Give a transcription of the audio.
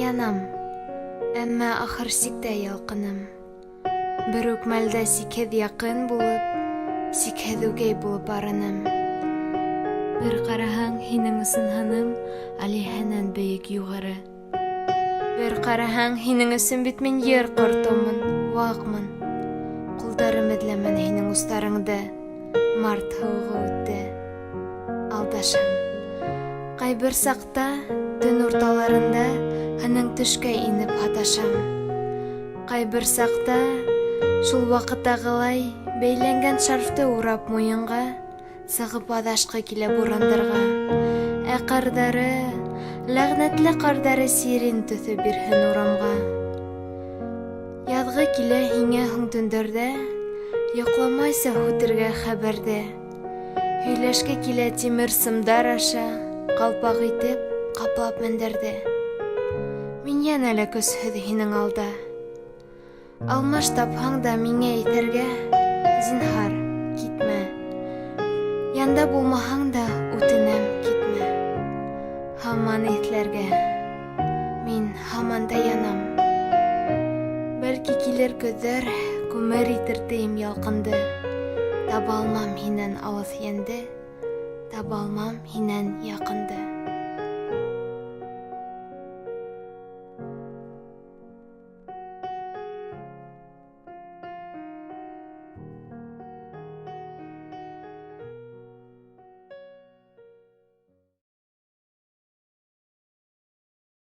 янам, әммә ахыр сиктә ялкыным. Бер үк мәлдә сикһеҙ яҡын булып, сикһеҙ үгәй булып арыным. Бер ҡараһаң, һинең өсөн һыным Алиһәнән бейек юғары. Бер ҡараһаң, һинең өсөн бит мин ер ҡортомон, вағмын. Ҡулдарым эҙләмәне һинең устарыңды, март һыуығы үтте. Алдашам. Ҡайбер саҡта, төн урталарында һының төшкә инеп һаташам. Ҡайбер саҡта, шул ваҡыттағылай бәйләнгән шарфты урап муйынға, сығып аҙашҡы килә бурандарға. Ә ҡарҙары, ләғнәтле ҡарҙары сирин төҫө бирһен урамға. Яҙғы килә һиңә һуң төндәрҙә, йоҡламайса һүтергә хәбәрҙе. Һөйләшкә килә тимер сымдар аша, ҡалпаҡ итеп, ҡаплап мендәрҙе. Мин йәнә лә көсһөҙ һинең алда. Алмаш тапһаң да миңә иҫәргә, зинһар, китмә. Янда булмаһаң да үтенәм, китмә. Һаман иҫләргә, мин һаман да янам. Бәлки килер көҙҙәр, күмер итер тейем ялҡынды. Таба алмам һинән алыҫ йәнде, таба алмам һинән яҡынды.